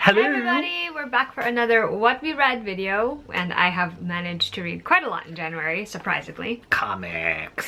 Hello! Hi everybody, we're back for another What We Read video, and I have managed to read quite a lot in January, surprisingly. Comics.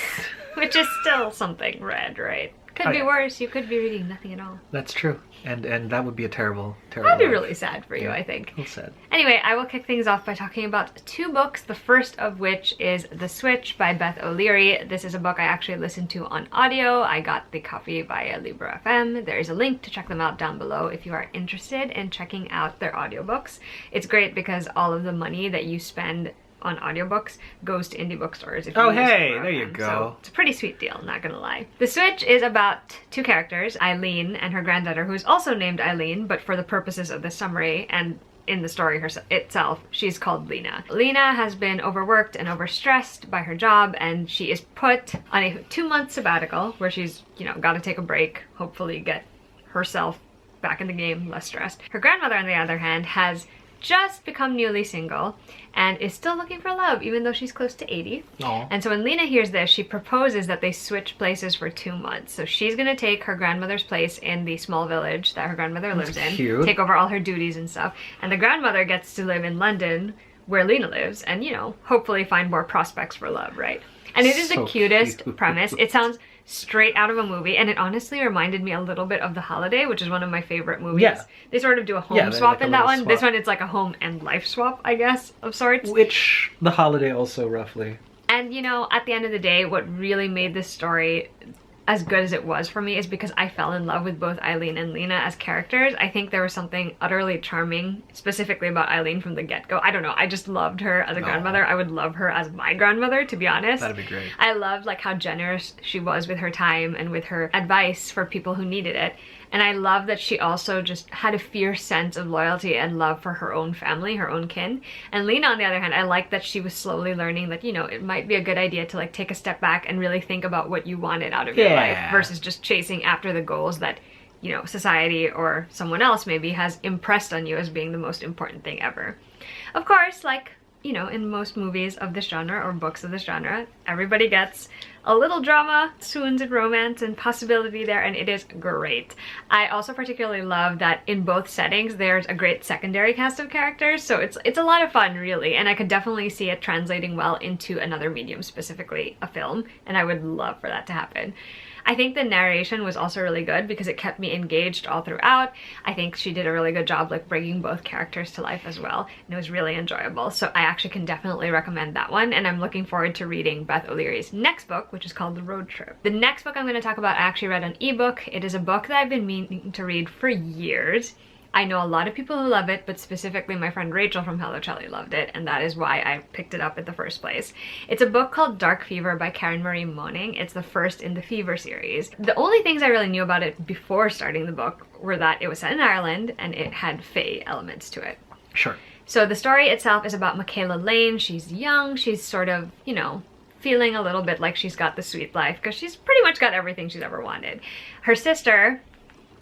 Which is still something read, right? Could be worse, you could be reading nothing at all. That's true. And that would be a terrible That'd be life. really sad for you, I think. A little sad. Anyway, I will kick things off by talking about two books, the first of which is The Switch by Beth O'Leary. This is a book I actually listened to on audio. I got the copy via Libro FM. There is a link to check them out down below if you are interested in checking out their audiobooks. It's great because all of the money that you spend on audiobooks goes to indie bookstores. If you use Libro There you FM. go. So it's a pretty sweet deal, not gonna lie. The Switch is about two characters, Eileen and her granddaughter, who is also named Eileen, but for the purposes of the summary and in the story itself, she's called Lena. Lena has been overworked and overstressed by her job, and she is put on a 2-month sabbatical where she's, got to take a break, hopefully get herself back in the game, less stressed. Her grandmother, on the other hand, has just become newly single and is still looking for love even though she's close to 80. Aww. And so when Lena hears this, she proposes that they switch places for 2 months. So she's gonna take her grandmother's place in the small village that her grandmother lives in, cute. take over all her duties and stuff, and the grandmother gets to live in London where Lena lives and, hopefully find more prospects for love, right? And it is the cutest premise. It sounds straight out of a movie, and it honestly reminded me a little bit of The Holiday, which is one of my favorite movies. Yeah. They sort of do a home swap like in that one. swap. This one, it's like a home and life swap, I guess, of sorts. Which The Holiday also roughly. And at the end of the day, what really made this story as good as it was for me is because I fell in love with both Eileen and Lena as characters. I think there was something utterly charming specifically about Eileen from the get-go. I don't know, I just loved her as a grandmother. I would love her as my grandmother, to be honest. That'd be great. I loved how generous she was with her time and with her advice for people who needed it. And I love that she also just had a fierce sense of loyalty and love for her own family, her own kin. And Lena, on the other hand, I like that she was slowly learning that, it might be a good idea to take a step back and really think about what you wanted out of your life versus just chasing after the goals that, society or someone else maybe has impressed on you as being the most important thing ever. Of course, in most movies of this genre or books of this genre, everybody gets a little drama, swoons and romance and possibility there, and it is great. I also particularly love that in both settings there's a great secondary cast of characters, so it's a lot of fun, really, and I could definitely see it translating well into another medium, specifically a film, and I would love for that to happen. I think the narration was also really good because it kept me engaged all throughout. I think she did a really good job bringing both characters to life as well, and it was really enjoyable. So I actually can definitely recommend that one, and I'm looking forward to reading Beth O'Leary's next book, which is called The Road Trip. The next book I'm going to talk about I actually read on ebook. It is a book that I've been meaning to read for years. I know a lot of people who love it, but specifically my friend Rachel from Hello Charlie loved it, and that is why I picked it up in the first place. It's a book called Darkfever by Karen Marie Moning. It's the first in the Fever series. The only things I really knew about it before starting the book were that it was set in Ireland and it had fae elements to it. Sure. So the story itself is about Michaela Lane. She's young, she's sort of, feeling a little bit like she's got the sweet life because she's pretty much got everything she's ever wanted. Her sister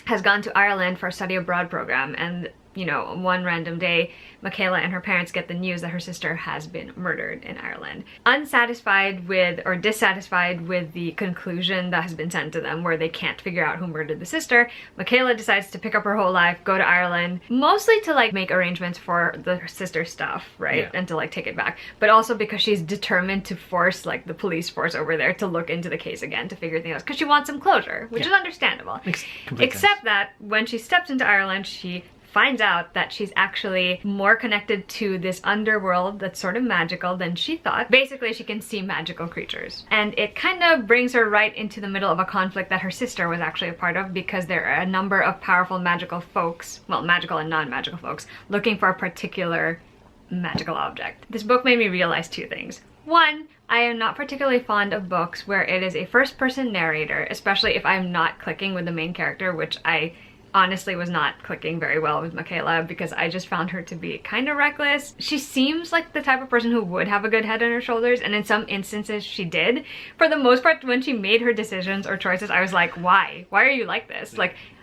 has gone to Ireland for a study abroad program, and one random day Michaela and her parents get the news that her sister has been murdered in Ireland. Unsatisfied with or dissatisfied with the conclusion that has been sent to them where they can't figure out who murdered the sister, Michaela decides to pick up her whole life, go to Ireland, mostly to make arrangements for the sister's stuff, right? Yeah. And to take it back, but also because she's determined to force the police force over there to look into the case again to figure things out because she wants some closure, which is understandable. Makes complete sense. Except that when she steps into Ireland, she finds out that she's actually more connected to this underworld that's sort of magical than she thought. Basically, she can see magical creatures. And it kind of brings her right into the middle of a conflict that her sister was actually a part of, because there are a number of powerful magical folks, well, magical and non-magical folks, looking for a particular magical object. This book made me realize two things. One, I am not particularly fond of books where it is a first-person narrator, especially if I'm not clicking with the main character, which I honestly was not clicking very well with Michaela because I just found her to be kind of reckless. She seems like the type of person who would have a good head on her shoulders, and in some instances she did. For the most part, when she made her decisions or choices, I was like, why? Why are you like this?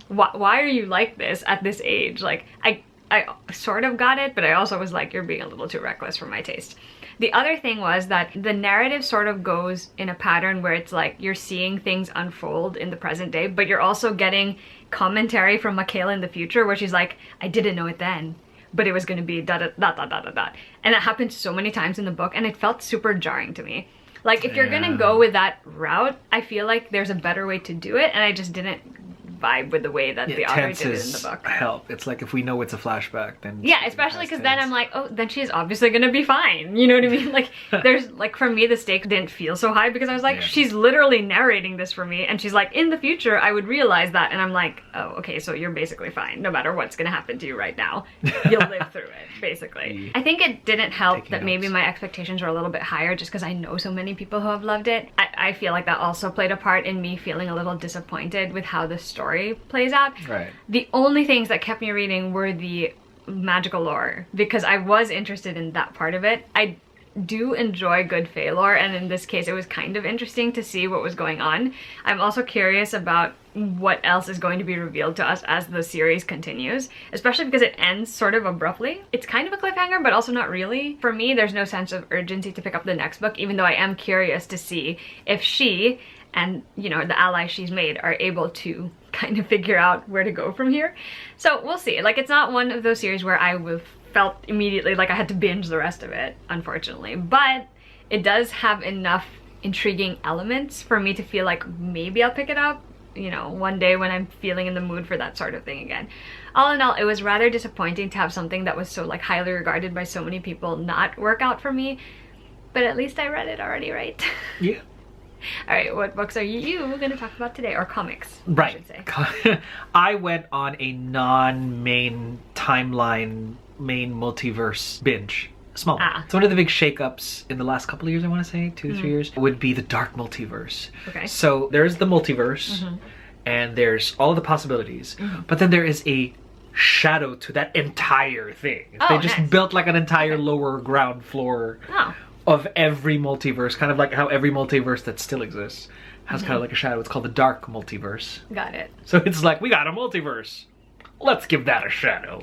Why are you like this at this age? I sort of got it, but I also was like, you're being a little too reckless for my taste. The other thing was that the narrative sort of goes in a pattern where it's you're seeing things unfold in the present day, but you're also getting commentary from Michaela in the future where she's like, I didn't know it then, but it was going to be da da da da da da da. And it happened so many times in the book, and it felt super jarring to me. Like, if you're gonna go with that route, I feel like there's a better way to do it, and I just didn't vibe with the way that the author did it in the book. Help. It's like if we know it's a flashback, then yeah, especially because then I'm like, oh, then she's obviously gonna be fine. You know what I mean? Like, there's like, for me, the stakes didn't feel so high because I was like, she's literally narrating this for me, and she's like, in the future, I would realize that, and I'm like, oh, okay, so you're basically fine, no matter what's gonna happen to you right now. You'll live through it, basically. I think it didn't help that maybe my expectations were a little bit higher just because I know so many people who have loved it. I feel like that also played a part in me feeling a little disappointed with how the story plays out. Right. The only things that kept me reading were the magical lore, because I was interested in that part of it. I do enjoy good fae lore, and in this case it was kind of interesting to see what was going on. I'm also curious about what else is going to be revealed to us as the series continues, especially because it ends sort of abruptly. It's kind of a cliffhanger, but also not really. For me, there's no sense of urgency to pick up the next book, even though I am curious to see if she and, you know, the allies she's made are able to kind of figure out where to go from here. So we'll see. Like, it's not one of those series where I felt immediately like I had to binge the rest of it, unfortunately, but it does have enough intriguing elements for me to feel like maybe I'll pick it up, you know, one day when I'm feeling in the mood for that sort of thing again. All in all, it was rather disappointing to have something that was so like highly regarded by so many people not work out for me, but at least I read it already, right? Yeah. All right, what books are you going to talk about today? Or comics, right. I should say. I went on a non-main timeline, main multiverse binge. Small. So one of the big shakeups in the last couple of years, I want to say, 2 to 3 years, would be the Dark Multiverse. Okay. So there's the multiverse, and there's all of the possibilities, but then there is a shadow to that entire thing. Oh, they just built like an entire lower ground floor of every multiverse, kind of like how every multiverse that still exists has kind of like a shadow. It's called the Dark Multiverse. Got it. So it's like, we got a multiverse. Let's give that a shadow.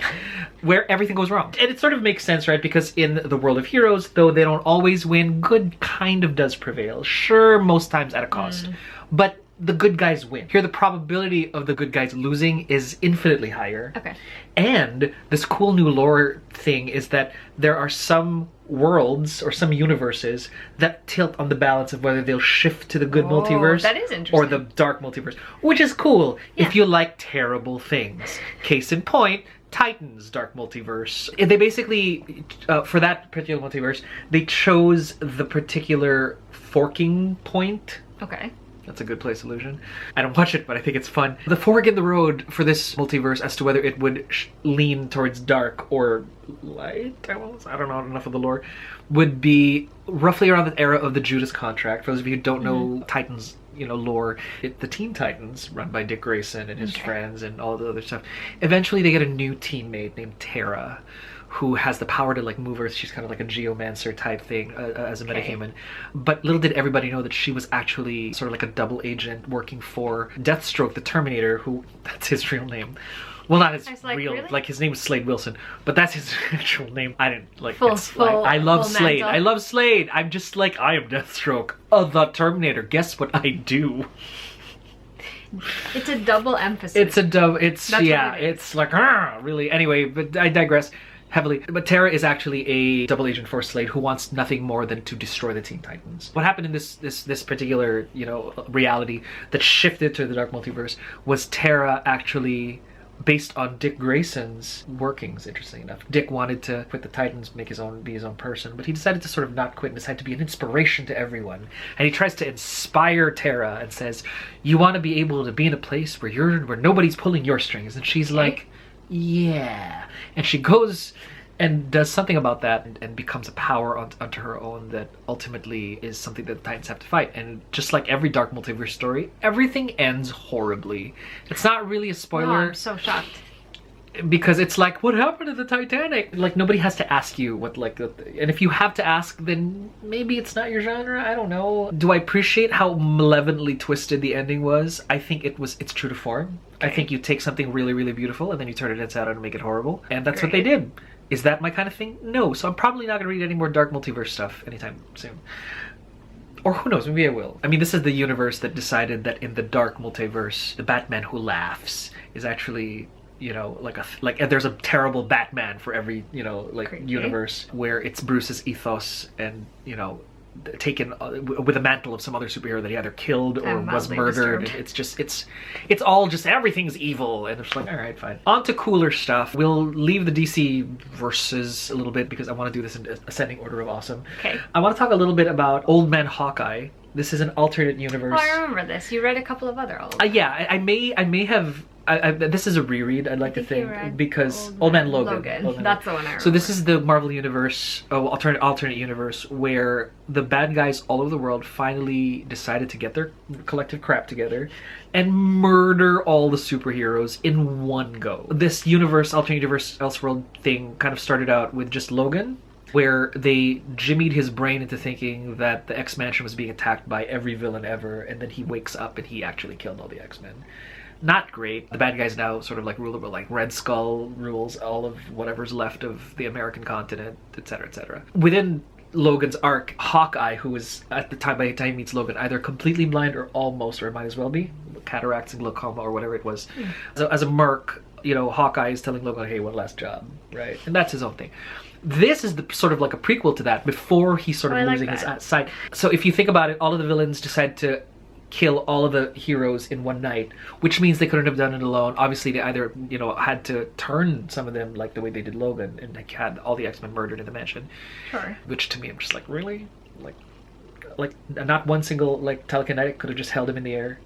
Where everything goes wrong. And it sort of makes sense, right? Because in the world of heroes, though they don't always win, good kind of does prevail. Sure, most times at a cost. But the good guys win. Here, the probability of the good guys losing is infinitely higher. Okay. And this cool new lore thing is that there are some worlds or some universes that tilt on the balance of whether they'll shift to the good multiverse that is interesting. or the dark multiverse, which is cool if you like terrible things. Case in point, Titans Dark Multiverse. They basically, for that particular multiverse, they chose the particular forking point. Okay. That's a good place illusion. I don't watch it, but I think it's fun. The fork in the road for this multiverse as to whether it would lean towards dark or light, I don't know enough of the lore, would be roughly around the era of the Judas contract. For those of you who don't know Titans, you know, lore, the Teen Titans, run by Dick Grayson and his friends and all the other stuff, eventually they get a new teammate named Tara, who has the power to like move Earth. She's kind of like a geomancer type thing as a metahuman. But little did everybody know that she was actually sort of like a double agent working for Deathstroke, the Terminator, who, that's his real name. Well, not his real, really? like his name is Slade Wilson, but that's his actual name. I didn't like I love Slade. mantle. I love Slade. I'm just like, I am Deathstroke, the Terminator. Guess what I do? It's a double emphasis. It's a double, it's, That's yeah, it's like, really. Anyway, but I digress heavily. But Tara is actually a double agent for Slade who wants nothing more than to destroy the Teen Titans. What happened in this particular, you know, reality that shifted to the Dark Multiverse was Tara actually, based on Dick Grayson's workings, interesting enough. Dick wanted to quit the Titans, be his own person, but he decided to sort of not quit and decided to be an inspiration to everyone. And he tries to inspire Tara and says, you want to be able to be in a place where nobody's pulling your strings. And she's like, yeah. And she goes and does something about that and becomes a power unto her own that ultimately is something that the Titans have to fight. And just like every Dark Multiverse story, everything ends horribly. It's not really a spoiler. Oh, I'm so shocked. Because it's like, what happened to the Titanic? Like, nobody has to ask you what, like, and if you have to ask, then maybe it's not your genre, I don't know. Do I appreciate how malevolently twisted the ending was? I think it's true to form. Okay. I think you take something really, really beautiful and then you turn it inside out and make it horrible. And that's what they did. Is that my kind of thing? No. So I'm probably not going to read any more Dark Multiverse stuff anytime soon. Or who knows, maybe I will. I mean, this is the universe that decided that in the dark multiverse, the Batman who laughs is actually, you know, like there's a terrible Batman for every, you know, like Creepy. universe where it's Bruce's ethos and, you know, taken with a mantle of some other superhero that he either killed or I'm was mildly murdered. disturbed. It's just it's all just everything's evil, and it's like, all right, fine. On to cooler stuff. We'll leave the DC verses a little bit because I want to do this in ascending order of awesome. Okay. I want to talk a little bit about Old Man Hawkeye. This is an alternate universe. Oh, I remember this. You read a couple of other old. Yeah, I may have. This is a reread, I'd like to think you think, read because Old Man Logan. Old Man That's the one I remember. So this is the Marvel universe, alternate universe, where the bad guys all over the world finally decided to get their collective crap together and murder all the superheroes in one go. This universe, alternate universe, Elseworld thing kind of started out with just Logan, where they jimmied his brain into thinking that the X-Mansion was being attacked by every villain ever, and then he wakes up and he actually killed all the X-Men. Not great. The bad guys now sort of like rule over, like Red Skull rules all of whatever's left of the American continent, etc., etc. Within Logan's arc, Hawkeye, who is at the time, by the time he meets Logan, either completely blind or almost, or it might as well be, cataracts and glaucoma or whatever it was. So as a merc, you know, Hawkeye is telling Logan, hey, one last job, right? And that's his own thing. This is the sort of like a prequel to that, before he's sort of losing his sight. So if you think about it, all of the villains decide to kill all of the heroes in one night, which means they couldn't have done it alone. Obviously, they either, you know, had to turn some of them like the way they did Logan and like had all the X-Men murdered in the mansion. Sure. Which to me, I'm just like, really? Like not one single like telekinetic could have just held him in the air.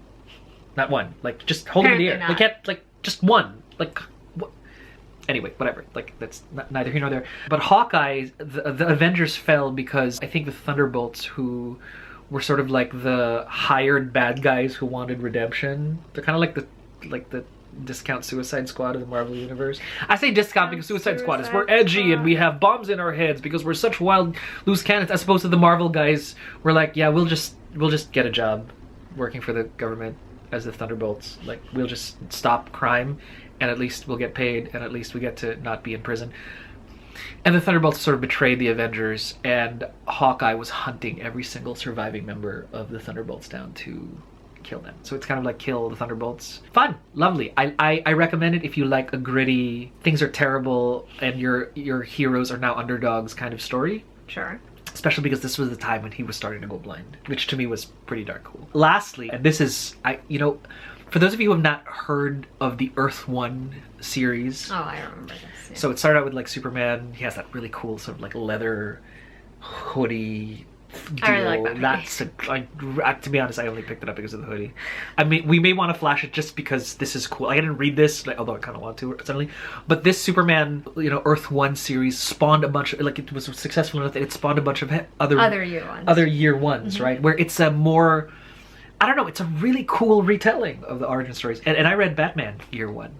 Not one. Like just hold him in the air. They can't, like, just one. Like what? Anyway, whatever. Like that's neither here nor there. But Hawkeye, the Avengers fell because I think the Thunderbolts, who were sort of like the hired bad guys who wanted redemption. They're kind of like the discount Suicide Squad of the Marvel universe. I say discount because Suicide Squad is we're edgy and we have bombs in our heads because we're such wild loose cannons, as opposed to the Marvel guys were like, yeah, we'll just get a job working for the government as the Thunderbolts. Like, we'll just stop crime and at least we'll get paid and at least we get to not be in prison. And the Thunderbolts sort of betrayed the Avengers, and Hawkeye was hunting every single surviving member of the Thunderbolts down to kill them. So it's kind of like Kill the Thunderbolts. Fun, lovely. I recommend it if you like a gritty, things are terrible and your heroes are now underdogs kind of story. Sure. Especially because this was the time when he was starting to go blind, which to me was pretty dark cool. Lastly, and this is, for those of you who have not heard of the Earth One series. Oh, I remember this. Yeah. So it started out with like Superman. He has that really cool sort of like leather hoodie deal. I really like that. To be honest, I only picked it up because of the hoodie. I mean, we may want to flash it just because this is cool. I didn't read this, although I kind of want to suddenly. But this Superman, Earth One series spawned a bunch of, like, it was successful enough that it spawned a bunch of other year ones, right? Where it's a more, I don't know, it's a really cool retelling of the origin stories. And I read Batman Year One.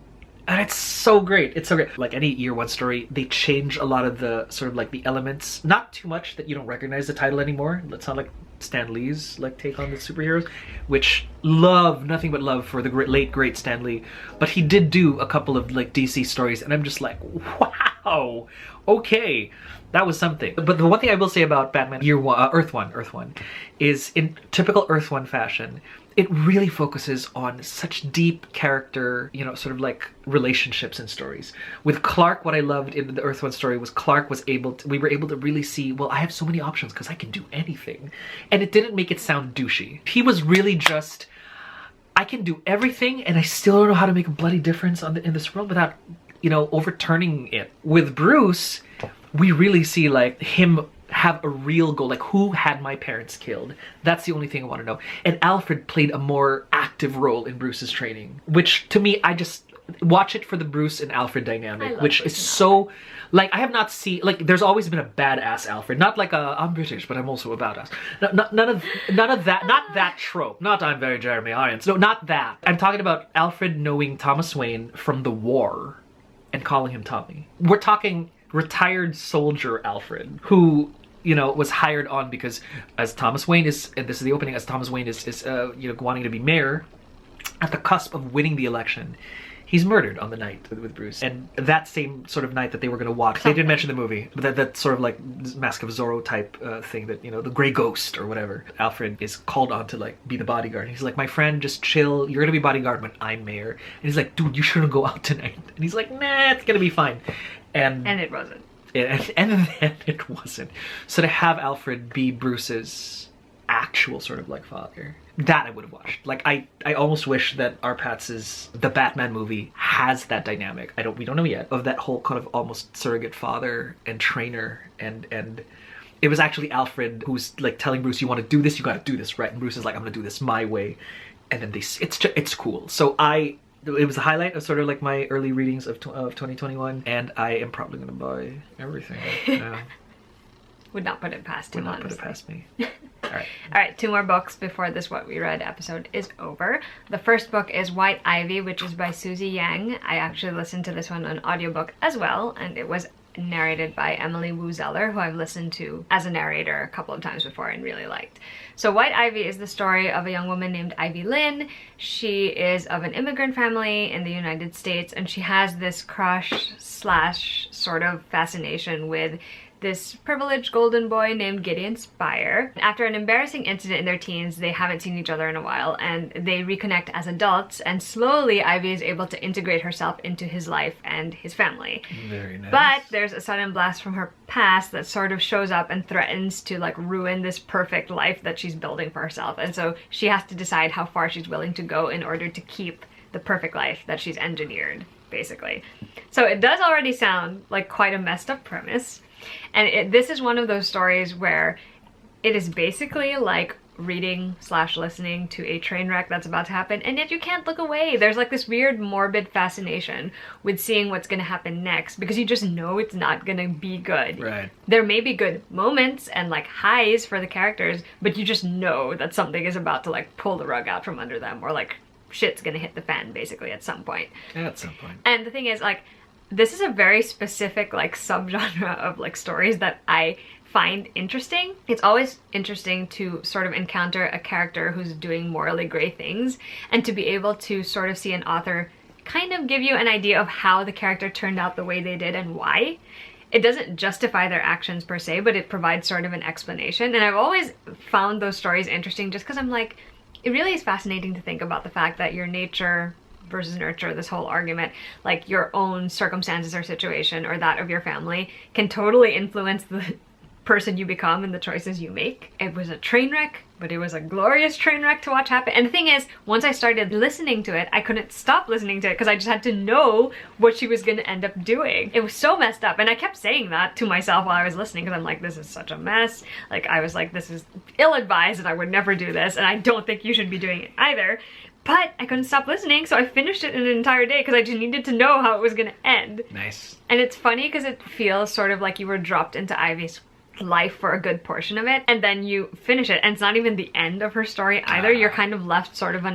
And it's so great. It's so great. Like any Year One story, they change a lot of the sort of like the elements. Not too much that you don't recognize the title anymore. It's not like Stan Lee's like take on the superheroes, which nothing but love for the late great Stan Lee. But he did do a couple of like DC stories, and I'm just like, wow, okay, that was something. But the one thing I will say about Batman Year One, Earth One, is in typical Earth One fashion, it really focuses on such deep character, sort of like relationships and stories. With Clark, what I loved in the Earth One story was we were able to really see, well, I have so many options because I can do anything. And it didn't make it sound douchey. He was really just, I can do everything and I still don't know how to make a bloody difference in this world without, overturning it. With Bruce, we really see like him have a real goal, like who had my parents killed? That's the only thing I want to know. And Alfred played a more active role in Bruce's training, which to me, I just watch it for the Bruce and Alfred dynamic, which is so, like, I have not seen, like, there's always been a badass Alfred, not like I'm British, but I'm also a badass. None of that, not that trope, not I'm very Jeremy Irons, no, not that. I'm talking about Alfred knowing Thomas Wayne from the war and calling him Tommy. We're talking retired soldier Alfred, who was hired on because as Thomas Wayne is, and this is the opening, as Thomas Wayne is wanting to be mayor, at the cusp of winning the election, he's murdered on the night with Bruce. And that same sort of night that they were going to watch, they didn't mention the movie, but that sort of like Mask of Zorro type thing that, you know, the Grey Ghost or whatever. Alfred is called on to like be the bodyguard. He's like, my friend, just chill. You're going to be bodyguard when I'm mayor. And he's like, dude, you shouldn't go out tonight. And he's like, nah, it's going to be fine. And it wasn't. And then it wasn't. So to have Alfred be Bruce's actual sort of like father, that I would have watched. Like I almost wish that R. Patz's The Batman movie has that dynamic. We don't know yet, of that whole kind of almost surrogate father and trainer, and it was actually Alfred who's like telling Bruce, you want to do this, you got to do this, right? And Bruce is like, I'm gonna do this my way. And then it's cool. So it was a highlight of sort of like my early readings of 2021, and I am probably gonna buy everything now. Would not put it past him, honestly. Would not put it past me. Alright, 2 more books before this What We Read episode is over. The first book is White Ivy, which is by Susie Yang. I actually listened to this one on audiobook as well, and it was narrated by Emily Wu Zeller, who I've listened to as a narrator a couple of times before and really liked. So White Ivy is the story of a young woman named Ivy Lynn. She is of an immigrant family in the United States, and she has this crush / sort of fascination with this privileged golden boy named Gideon Spire. After an embarrassing incident in their teens, they haven't seen each other in a while, and they reconnect as adults, and slowly Ivy is able to integrate herself into his life and his family. Very nice. But there's a sudden blast from her past that sort of shows up and threatens to like ruin this perfect life that she's building for herself, and so she has to decide how far she's willing to go in order to keep the perfect life that she's engineered, basically. So it does already sound like quite a messed up premise. And this is one of those stories where it is basically like reading / listening to a train wreck that's about to happen, and yet you can't look away. There's like this weird morbid fascination with seeing what's gonna happen next, because you just know it's not gonna be good. Right. There may be good moments and like highs for the characters, but you just know that something is about to like pull the rug out from under them, or like shit's gonna hit the fan basically at some point. At some point. And the thing is, like, this is a very specific like subgenre of like stories that I find interesting. It's always interesting to sort of encounter a character who's doing morally gray things, and to be able to sort of see an author kind of give you an idea of how the character turned out the way they did and why. It doesn't justify their actions per se, but it provides sort of an explanation. And I've always found those stories interesting just because I'm like, it really is fascinating to think about the fact that your nature versus nurture, this whole argument, like your own circumstances or situation or that of your family can totally influence the person you become and the choices you make. It was a train wreck, but it was a glorious train wreck to watch happen. And the thing is, once I started listening to it, I couldn't stop listening to it because I just had to know what she was gonna end up doing. It was so messed up, and I kept saying that to myself while I was listening because I'm like, this is such a mess. Like, I was like, this is ill-advised and I would never do this, and I don't think you should be doing it either. But I couldn't stop listening, so I finished it in an entire day because I just needed to know how it was gonna end. Nice. And it's funny because it feels sort of like you were dropped into Ivy's life for a good portion of it, and then you finish it, and it's not even the end of her story either. You're kind of left sort of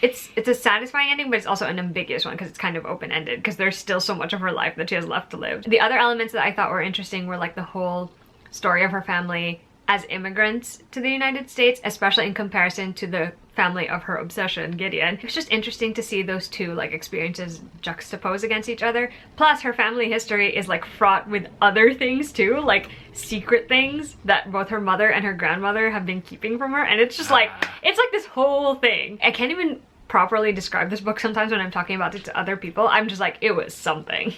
it's a satisfying ending, but it's also an ambiguous one because it's kind of open-ended because there's still so much of her life that she has left to live. The other elements that I thought were interesting were like the whole story of her family as immigrants to the United States, especially in comparison to the family of her obsession, Gideon. It was just interesting to see those two like experiences juxtaposed against each other. Plus, her family history is like fraught with other things too, like secret things that both her mother and her grandmother have been keeping from her, and it's just like, it's like this whole thing. I can't even properly describe this book sometimes when I'm talking about it to other people. I'm just like, it was something.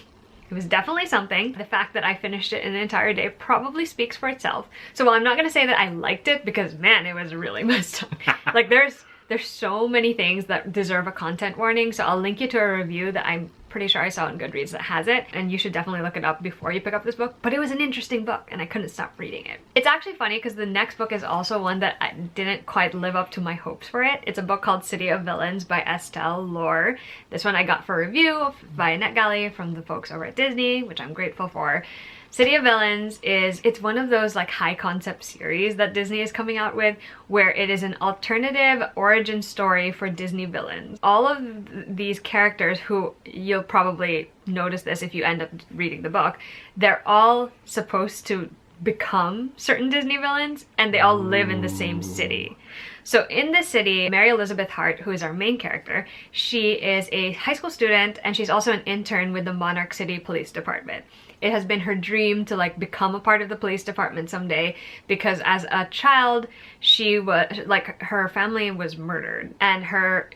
It was definitely something. The fact that I finished it in an entire day probably speaks for itself. So while I'm not gonna say that I liked it, because man, it was really messed up. Like there's so many things that deserve a content warning, so I'll link you to a review that I'm pretty sure I saw on Goodreads that has it, and you should definitely look it up before you pick up this book. But it was an interesting book and I couldn't stop reading it. It's actually funny because the next book is also one that I didn't quite live up to my hopes for it. It's a book called City of Villains by Estelle Lore. This one I got for review by NetGalley from the folks over at Disney, which I'm grateful for. City of Villains it's one of those like high concept series that Disney is coming out with, where it is an alternative origin story for Disney villains. All of these characters, who you'll probably notice this if you end up reading the book, they're all supposed to become certain Disney villains, and they all live in the same city. So in this city, Mary Elizabeth Hart, who is our main character, she is a high school student, and she's also an intern with the Monarch City Police Department. It has been her dream to like become a part of the police department someday, because as a child she was like, her family was murdered, and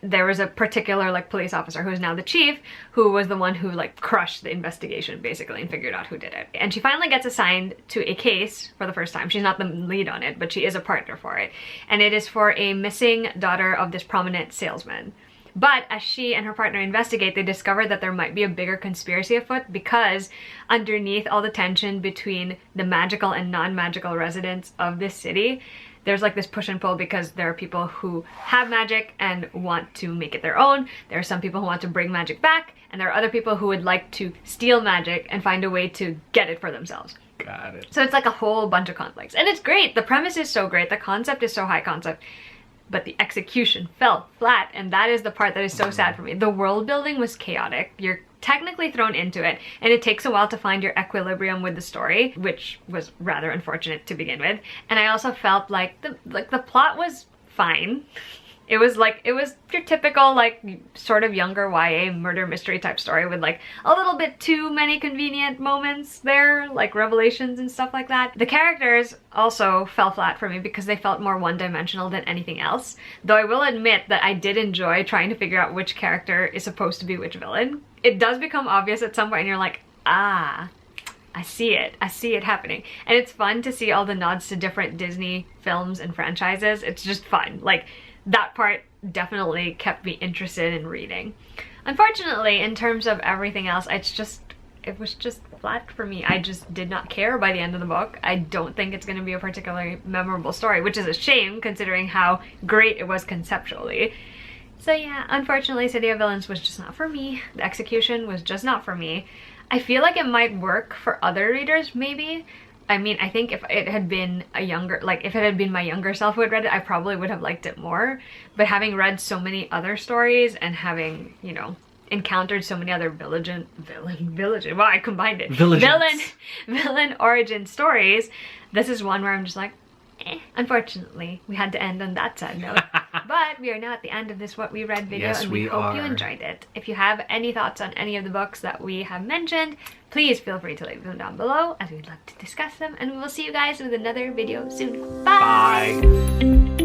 there was a particular like police officer who is now the chief, who was the one who like crushed the investigation basically and figured out who did it. And she finally gets assigned to a case for the first time. She's not the lead on it, but she is a partner for it, and it is for a missing daughter of this prominent salesman. But as she and her partner investigate, they discover that there might be a bigger conspiracy afoot, because underneath all the tension between the magical and non-magical residents of this city, there's like this push and pull, because there are people who have magic and want to make it their own. There are some people who want to bring magic back, and there are other people who would like to steal magic and find a way to get it for themselves. Got it. So it's like a whole bunch of conflicts. And it's great. The premise is so great. The concept is so high concept. But the execution fell flat, and that is the part that is so sad for me. The world building was chaotic. You're technically thrown into it, and it takes a while to find your equilibrium with the story, which was rather unfortunate to begin with. And I also felt like the plot was fine. It was your typical like sort of younger YA murder mystery type story with like a little bit too many convenient moments there, like revelations and stuff like that. The characters also fell flat for me because they felt more one-dimensional than anything else. Though I will admit that I did enjoy trying to figure out which character is supposed to be which villain. It does become obvious at some point, and you're like, ah, I see it. I see it happening. And it's fun to see all the nods to different Disney films and franchises. It's just fun. Like, that part definitely kept me interested in reading. Unfortunately, in terms of everything else, it was just flat for me. I just did not care by the end of the book. I don't think it's going to be a particularly memorable story, which is a shame considering how great it was conceptually. So yeah, unfortunately, City of Villains was just not for me. The execution was just not for me. I feel like it might work for other readers, maybe. I mean, I think if it had been my younger self who had read it, I probably would have liked it more. But having read so many other stories and having, you know, encountered so many other villain origin stories, this is one where I'm just like, unfortunately, we had to end on that sad note. But we are now at the end of this What We Read video, yes, and we hope you enjoyed it. If you have any thoughts on any of the books that we have mentioned, please feel free to leave them down below, as we'd love to discuss them, and we will see you guys with another video soon. Bye! Bye.